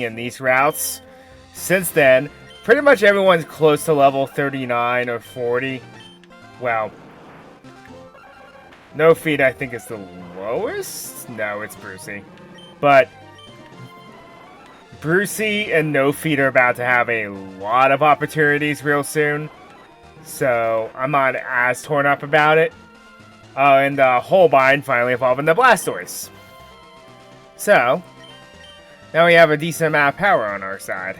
in these routes. Since then, pretty much everyone's close to level 39 or 40. Well, No Feet I think is the lowest? No, it's Brucey. But Brucey and No Feet are about to have a lot of opportunities real soon. So I'm not as torn up about it. And Holbein finally evolved into Blastoise. So, now we have a decent amount of power on our side.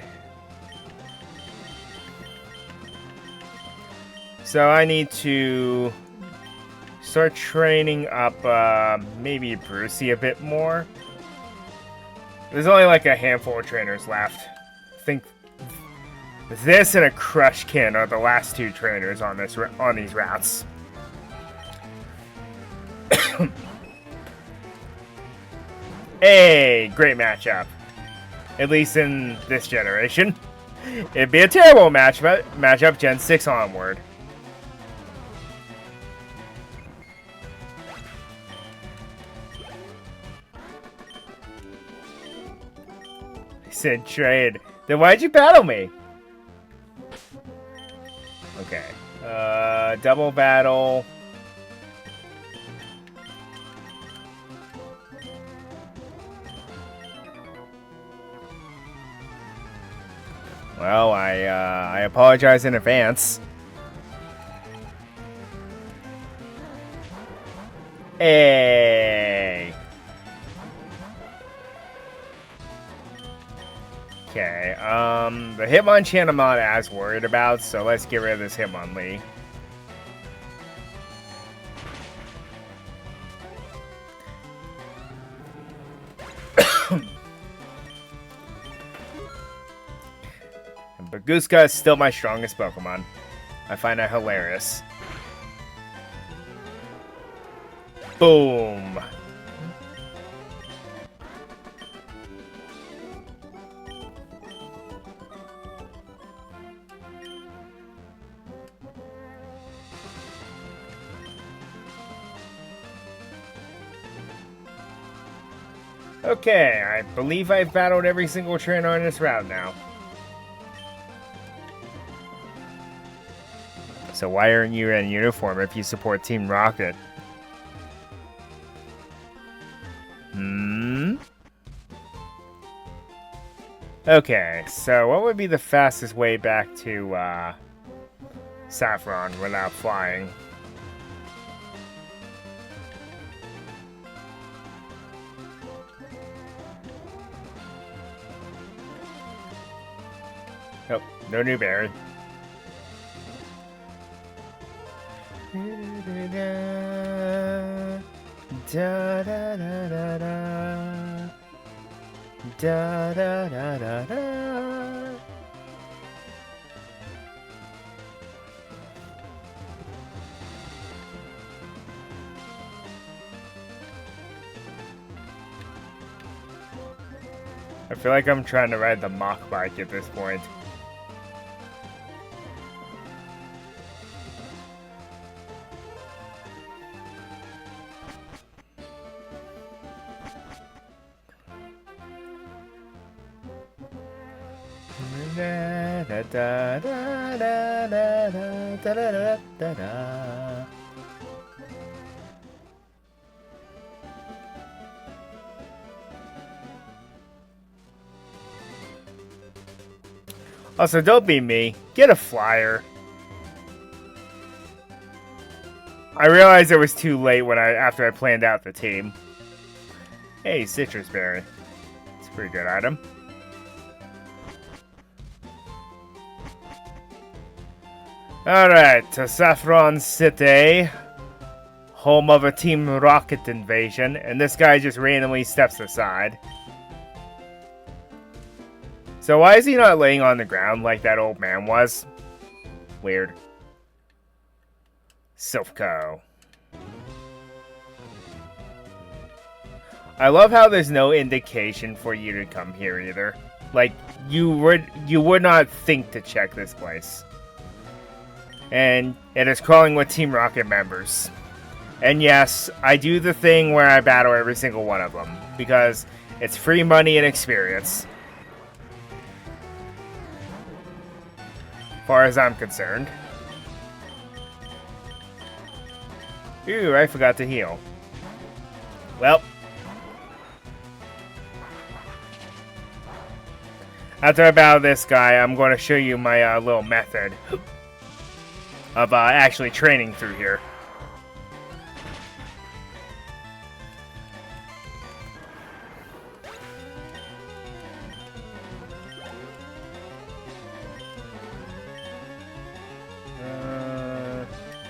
So I need to start training up maybe Brucey a bit more. There's only like a handful of trainers left. I think this and a Crushkin are the last two trainers on these routes. Hey, great matchup. At least in this generation. It'd be a terrible matchup Gen 6 onward. I said trade. Then why'd you battle me? Okay. Double battle. Well, I apologize in advance. Hey. Okay, the Hitmonchan I'm not as worried about, so let's get rid of this Hitmonlee. But Gooska is still my strongest Pokemon. I find that hilarious. Boom! Okay, I believe I've battled every single trainer on this route now. So why aren't you in uniform if you support Team Rocket? Okay, so what would be the fastest way back to Saffron without flying? Nope, no new berry. Da da da da da da da da da da. I feel like I'm trying to ride the Mach bike at this point. Da da da da da da da da da. Also, don't be me. Get a flyer. I realized it was too late after I planned out the team. Hey, Citrus Berry. It's a pretty good item. Alright, to Saffron City, home of a Team Rocket invasion, and this guy just randomly steps aside. So why is he not laying on the ground like that old man was? Weird. Silph Co. I love how there's no indication for you to come here either. Like, you would not think to check this place. And it is crawling with Team Rocket members. And yes, I do the thing where I battle every single one of them, because it's free money and experience. far as I'm concerned. Ooh, I forgot to heal. Well. After I battle this guy, I'm going to show you my little method of actually training through here.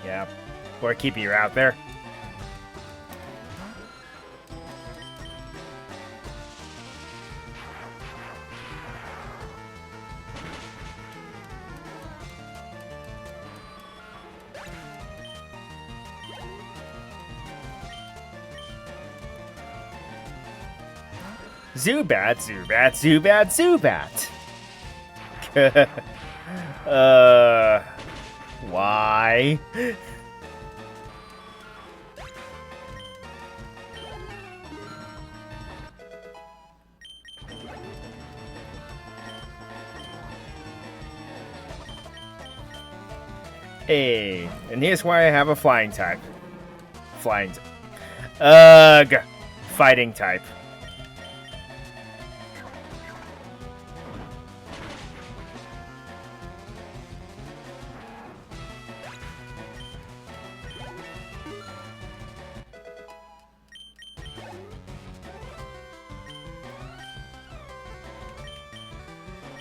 Yeah, or keep you out there. Zubat, Zubat, Zubat, Zubat. Why? Hey, and here's why I have a flying type. Fighting type.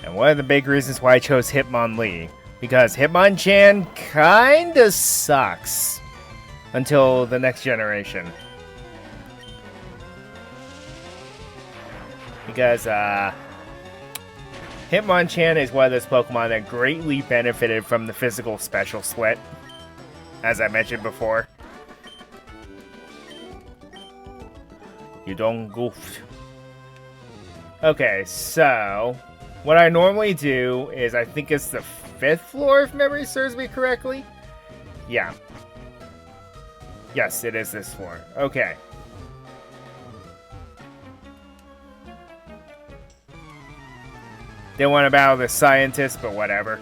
And one of the big reasons why I chose Hitmonlee, because Hitmonchan kinda sucks until the next generation. Because Hitmonchan is one of those Pokemon that greatly benefited from the physical special split, as I mentioned before. You don't goofed. Okay, so what I normally do is, I think it's the 5th floor, if memory serves me correctly. Yeah. Yes, it is this floor. Okay. Didn't want to battle the scientist, but whatever.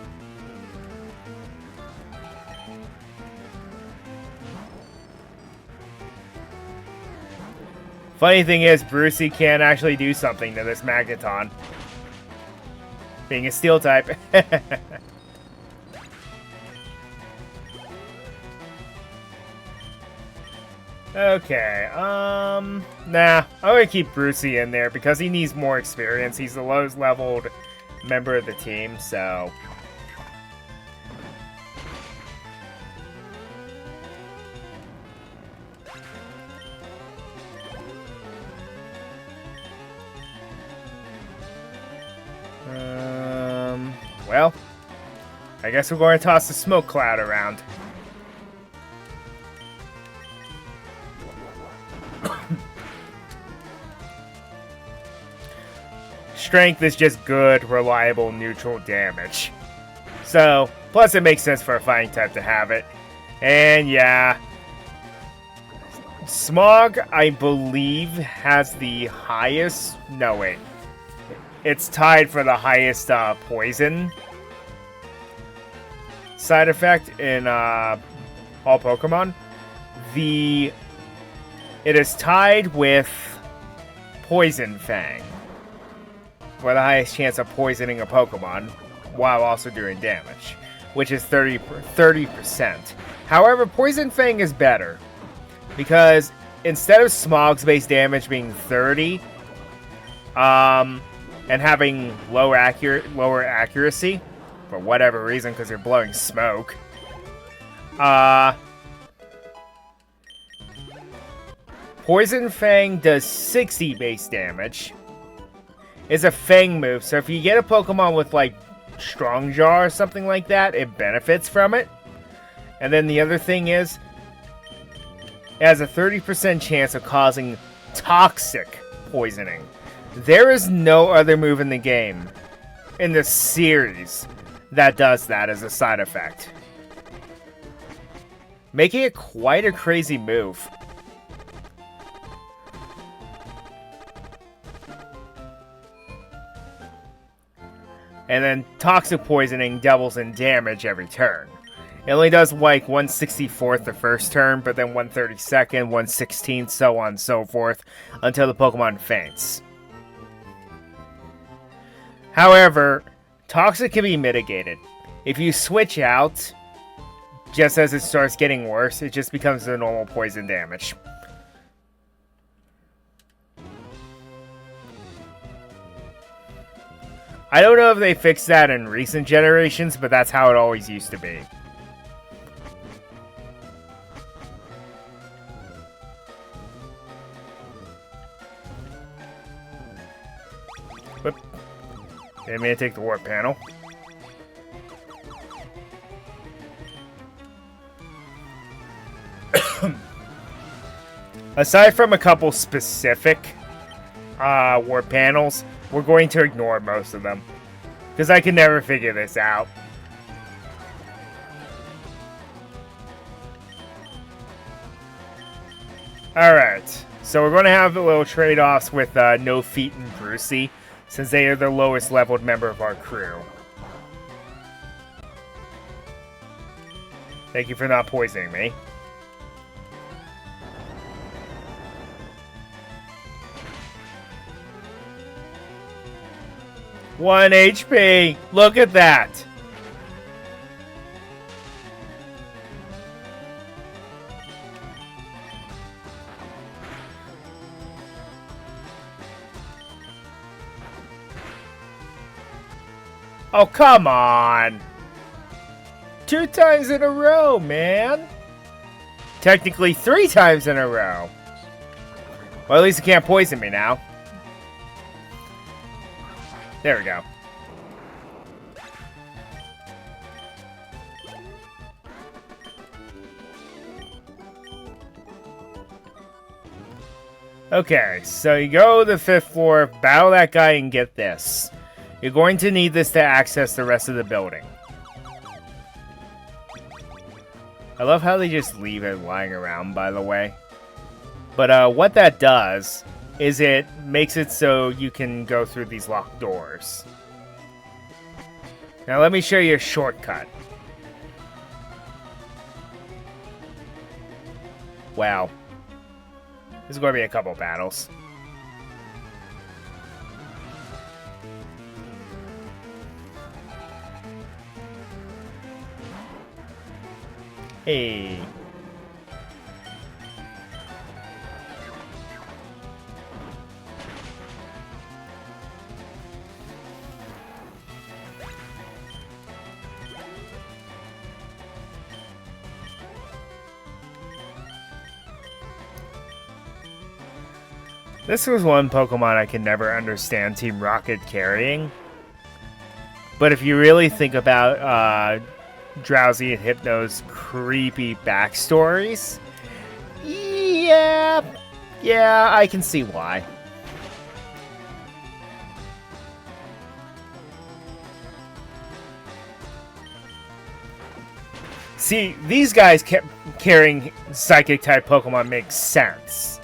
Funny thing is, Brucey can actually do something to this Magneton. Being a steel type. Okay, nah, I'm gonna keep Brucey in there because he needs more experience. He's the lowest leveled member of the team, so. Well, I guess we're going to toss the smoke cloud around. Strength is just good, reliable, neutral damage. So, plus it makes sense for a fighting type to have it. And yeah, Smog, I believe, has the highest... No, wait. It's tied for the highest poison side effect in all Pokemon. It is tied with Poison Fang for the highest chance of poisoning a Pokemon while also doing damage, which is 30%. However, Poison Fang is better because instead of Smog's base damage being 30, and having lower accuracy, for whatever reason, because you're blowing smoke, Poison Fang does 60 base damage. It's a Fang move, so if you get a Pokemon with, like, Strong Jaw or something like that, it benefits from it. And then the other thing is, it has a 30% chance of causing toxic poisoning. There is no other move in the game, in the series, that does that as a side effect. Making it quite a crazy move. and then toxic poisoning doubles in damage every turn. It only does like 1/64th the first turn, but then 1/32nd, 1/16th, so on and so forth, until the Pokemon faints. However, toxic can be mitigated. If you switch out, just as it starts getting worse, it just becomes the normal poison damage. I don't know if they fixed that in recent generations, but that's how it always used to be. Whoop. Didn't mean to take the warp panel. Aside from a couple specific warp panels, we're going to ignore most of them. Because I can never figure this out. Alright, so we're going to have a little trade-offs with No Feet and Brucey, since they are the lowest leveled member of our crew. Thank you for not poisoning me. One HP! Look at that! Oh, come on! 2 times in a row, man! Technically 3 times in a row. Well, at least it can't poison me now. There we go. Okay, so you go to the 5th floor, battle that guy, and get this. You're going to need this to access the rest of the building. I love how they just leave it lying around, by the way. But what that does is it makes it so you can go through these locked doors. Now let me show you a shortcut. Wow. This is going to be a couple battles. Hey. This was one Pokemon I can never understand Team Rocket carrying. But if you really think about Drowsy and Hypno's creepy backstories, yeah, I can see why. See, these guys carrying Psychic-type Pokemon makes sense.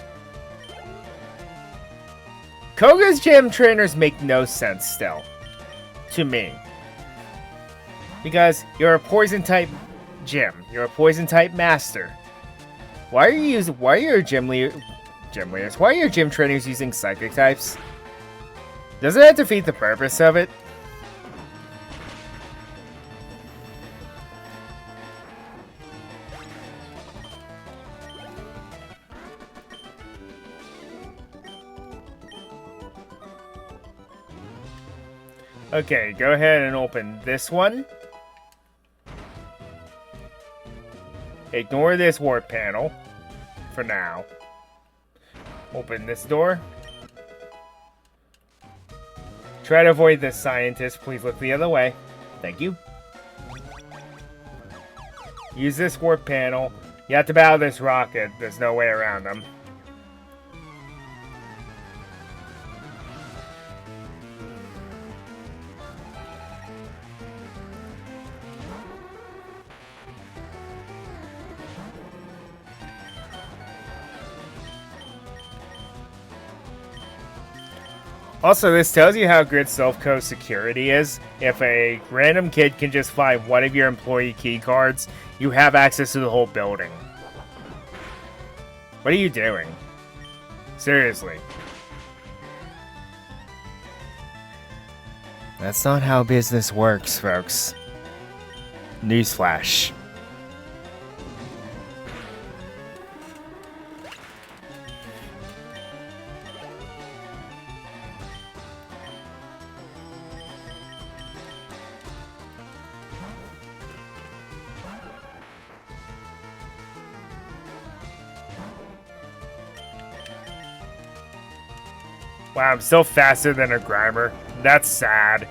Koga's gym trainers make no sense still. To me. Because you're a poison-type gym. You're a poison-type master. Why are your gym trainers using Psychic types? Doesn't that defeat the purpose of it? Okay, go ahead and open this one. Ignore this warp panel for now. Open this door. Try to avoid this scientist. Please look the other way. Thank you. Use this warp panel. You have to battle this rocket. There's no way around them. Also, this tells you how good Silph Co security is. If a random kid can just find one of your employee key cards, you have access to the whole building. What are you doing? Seriously. That's not how business works, folks. Newsflash. Wow, I'm still faster than a Grimer. That's sad.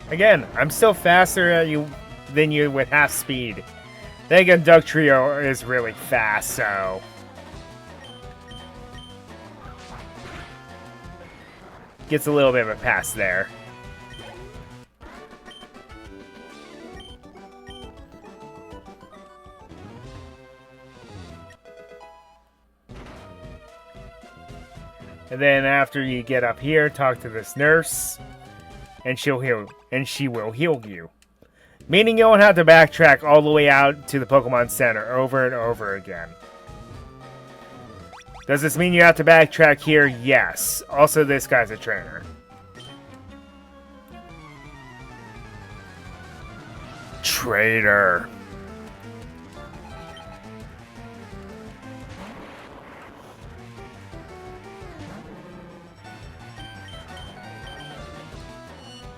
Again, I'm still faster than you with half speed. Then again, Dugtrio is really fast, so... Gets a little bit of a pass there. And then after you get up here, talk to this nurse, and she will heal you. Meaning you won't have to backtrack all the way out to the Pokemon Center over and over again. Does this mean you have to backtrack here? Yes. Also, this guy's a trainer. Traitor.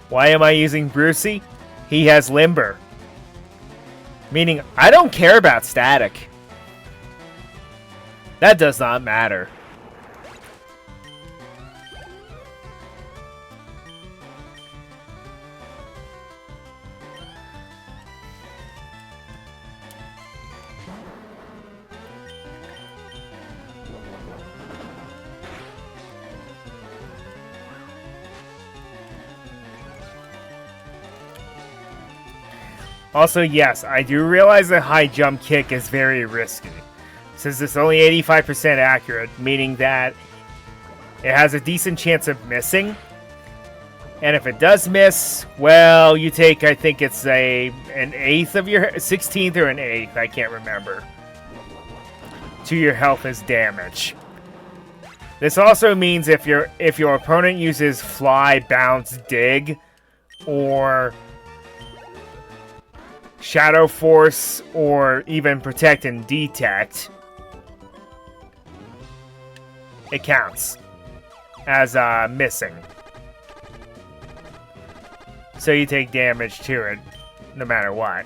Why am I using Brucey? He has Limber. Meaning, I don't care about static. That does not matter. Also, yes, I do realize that high jump kick is very risky, since it's only 85% accurate, meaning that it has a decent chance of missing. And if it does miss, well, you take, I think it's an eighth of your 16th or an eighth, I can't remember, to your health as damage. This also means if your opponent uses Fly, Bounce, Dig, or Shadow Force, or even Protect and Detect, it counts as missing. So you take damage to it, no matter what.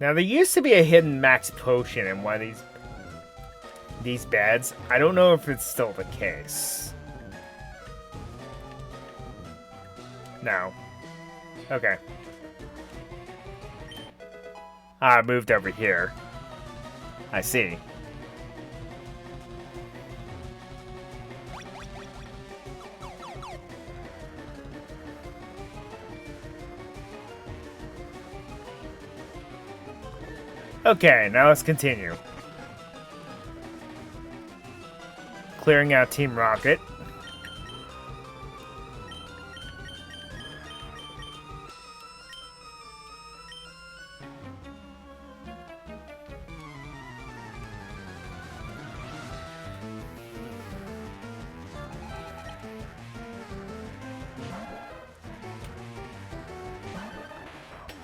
Now, there used to be a hidden max potion in one of these beds. I don't know if it's still the case. No. Okay. I moved over here. I see. Okay, now let's continue. Clearing out Team Rocket.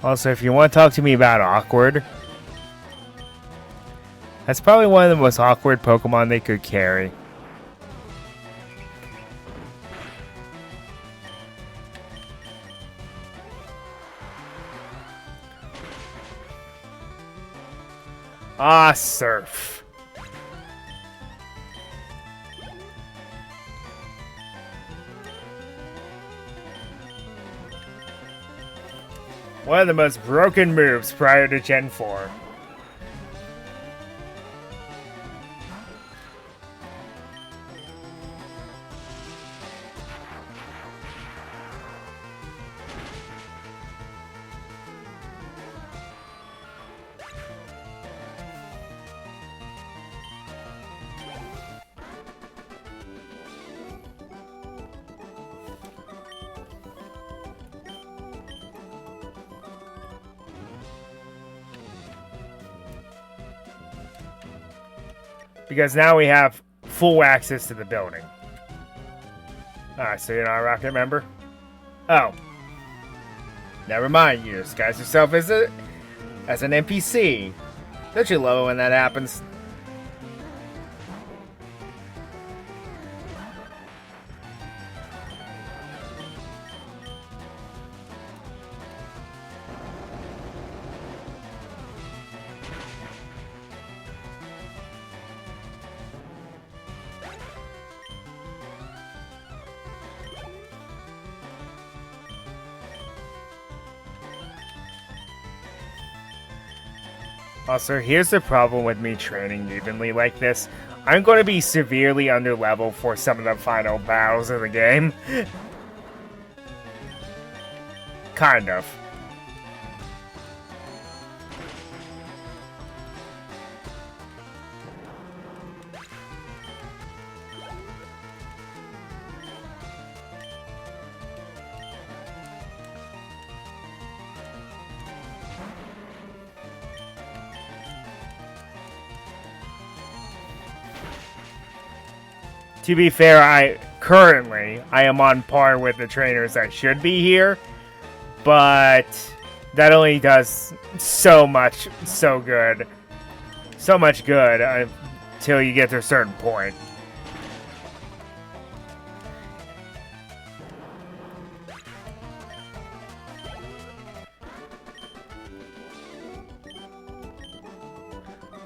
Also, if you want to talk to me about awkward, that's probably one of the most awkward Pokemon they could carry. Ah, Surf. One of the most broken moves prior to Gen 4. Because now we have full access to the building. Alright, so you're not a Rocket member? Oh. Never mind, you disguise yourself as an NPC. Don't you love it when that happens? Also, here's the problem with me training evenly like this. I'm going to be severely under level for some of the final battles of the game. Kind of. To be fair, I am on par with the trainers that should be here, but that only does so much good until you get to a certain point.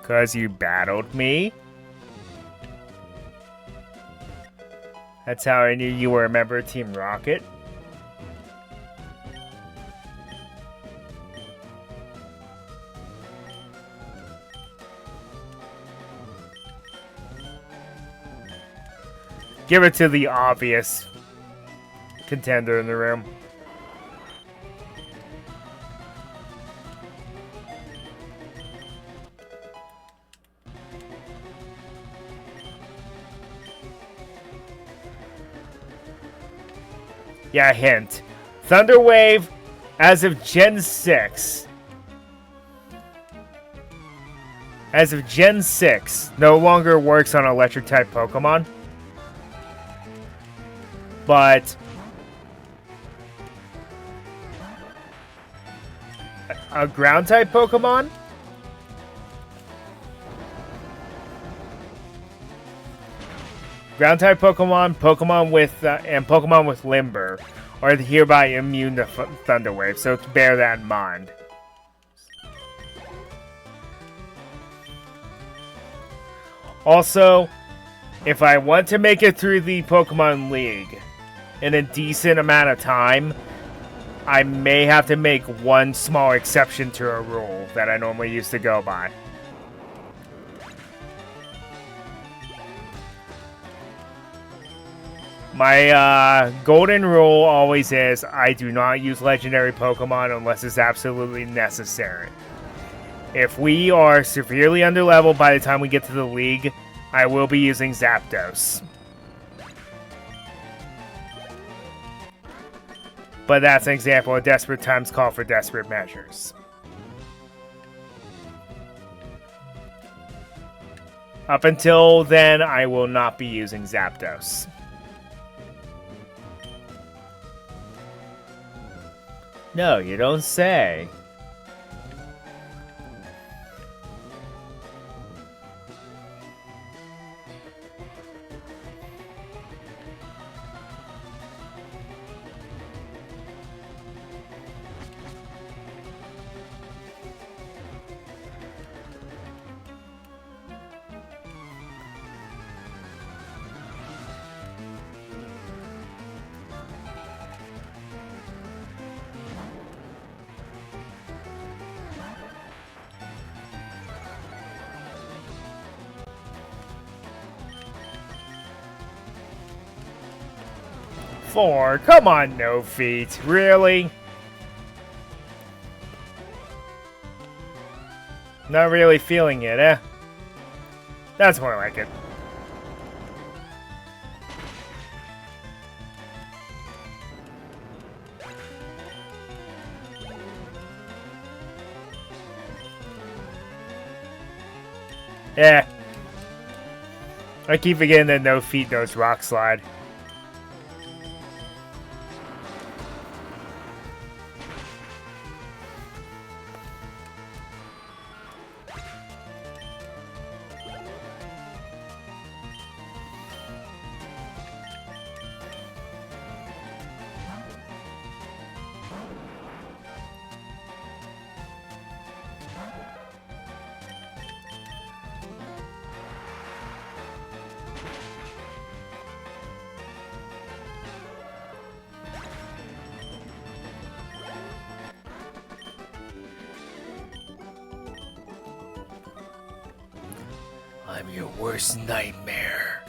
Because you battled me? That's how I knew you were a member of Team Rocket. Give it to the obvious contender in the room. Yeah, hint. Thunderwave, as of Gen 6. As of Gen 6, no longer works on Electric-type Pokemon. But a Ground-type Pokemon? Ground-type Pokemon, and Pokemon with Limber are hereby immune to Thunderwave, so bear that in mind. Also, if I want to make it through the Pokemon League in a decent amount of time, I may have to make one small exception to a rule that I normally used to go by. My golden rule always is I do not use legendary Pokemon unless it's absolutely necessary. If we are severely underleveled by the time we get to the league, I will be using Zapdos. But that's an example of desperate times call for desperate measures. Up until then, I will not be using Zapdos. No, you don't say. 4. Come on, no feet. Really? Not really feeling it, eh? That's more like it. Yeah. I keep forgetting that no feet knows rock slide. I'm your worst nightmare.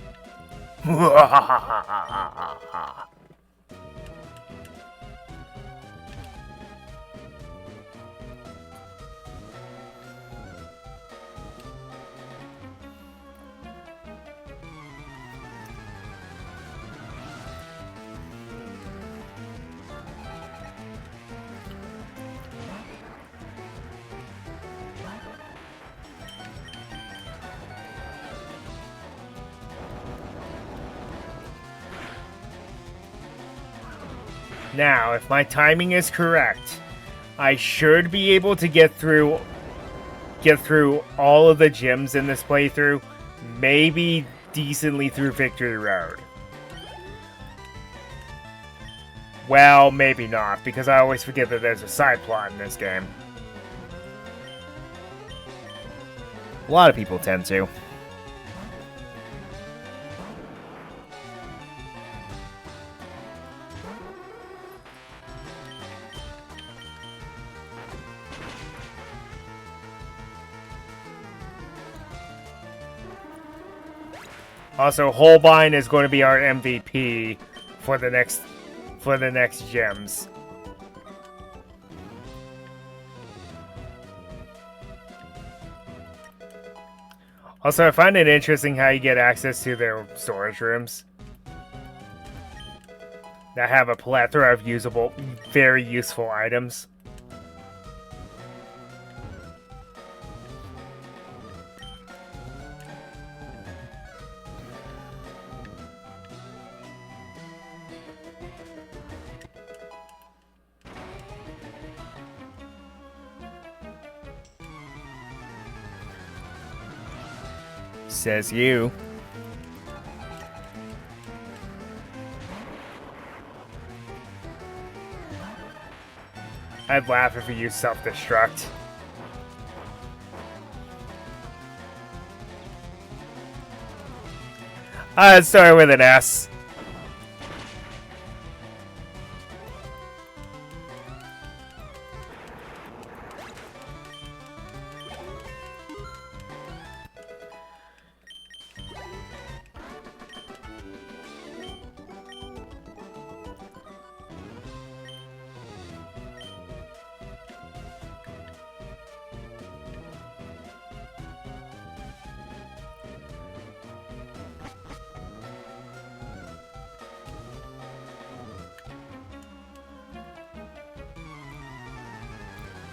Now, if my timing is correct, I should be able to get through all of the gyms in this playthrough, maybe decently through Victory Road. Well, maybe not, because I always forget that there's a side plot in this game. A lot of people tend to. Also, Holbein is going to be our MVP for the next gems. Also, I find it interesting how you get access to their storage rooms that have a plethora of usable, very useful items. Says you. I'd laugh if you used self-destruct. Sorry with an S.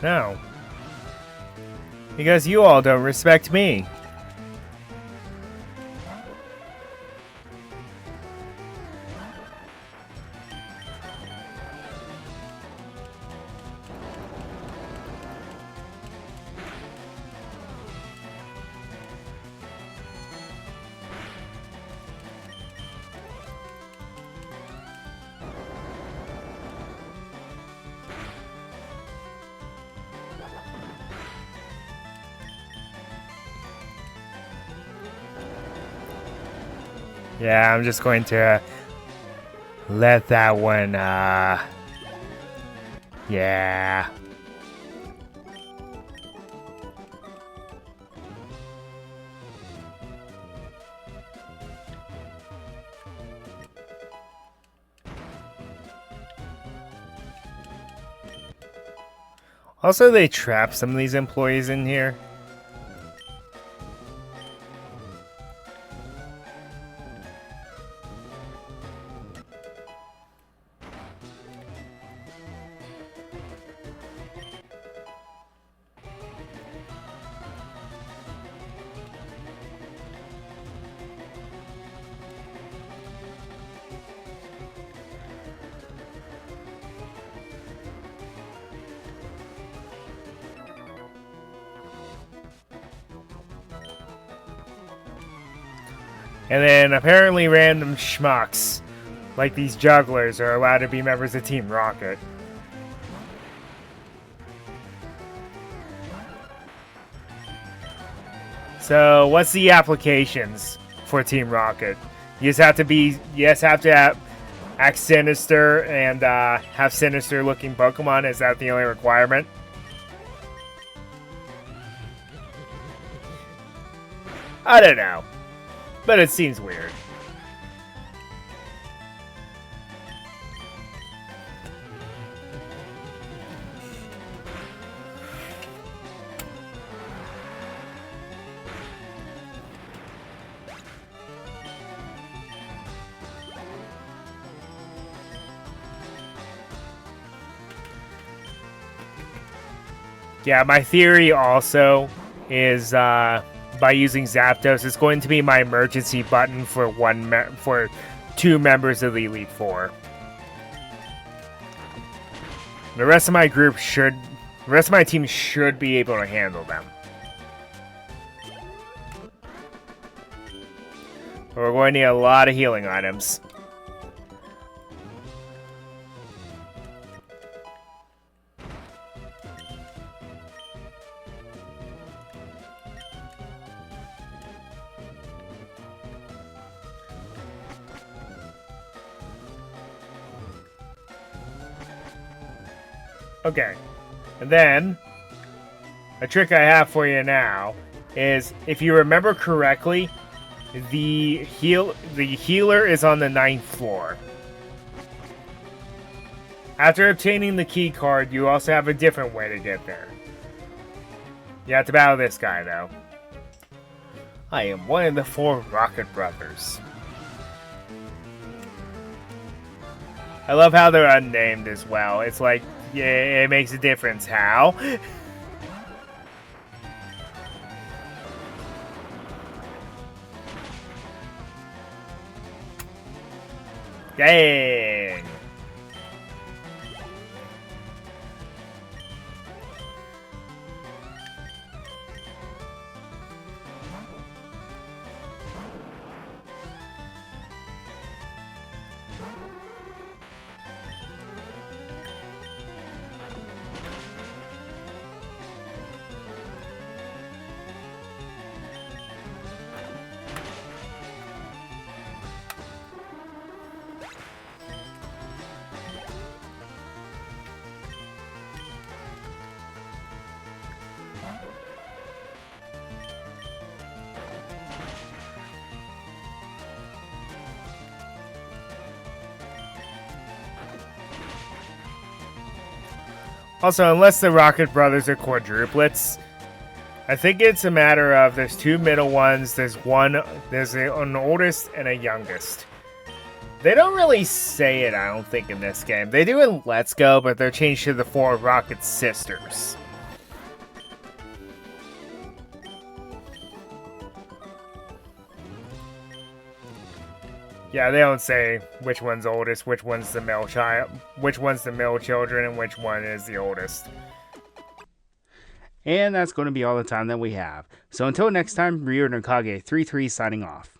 No. Because you all don't respect me. Yeah, I'm just going to let that one, yeah. Also, they trap some of these employees in here. And then apparently random schmucks, like these jugglers, are allowed to be members of Team Rocket. So what's the applications for Team Rocket? You just have to act sinister and have sinister looking Pokemon. Is that the only requirement? I don't know. But it seems weird. Yeah, my theory also is by using Zapdos, it's going to be my emergency button for for 2 members of the Elite Four. The rest of my team should be able to handle them. But we're going to need a lot of healing items. Okay, and then a trick I have for you now is, if you remember correctly, the healer is on the 9th floor. After obtaining the key card, you also have a different way to get there. You have to battle this guy, though. I am one of the 4 Rocket Brothers. I love how they're unnamed as well. It's like, yeah, it makes a difference. How? Dang. Also, unless the Rocket Brothers are quadruplets, I think it's a matter of there's 2 middle ones, there's an oldest and a youngest. They don't really say it, I don't think, in this game. They do in Let's Go, but they're changed to the 4 Rocket Sisters. Yeah, they don't say which one's oldest, which one's the male child, which one's the male children, and which one is the oldest. And that's going to be all the time that we have. So until next time, Ryo Nakage 33 signing off.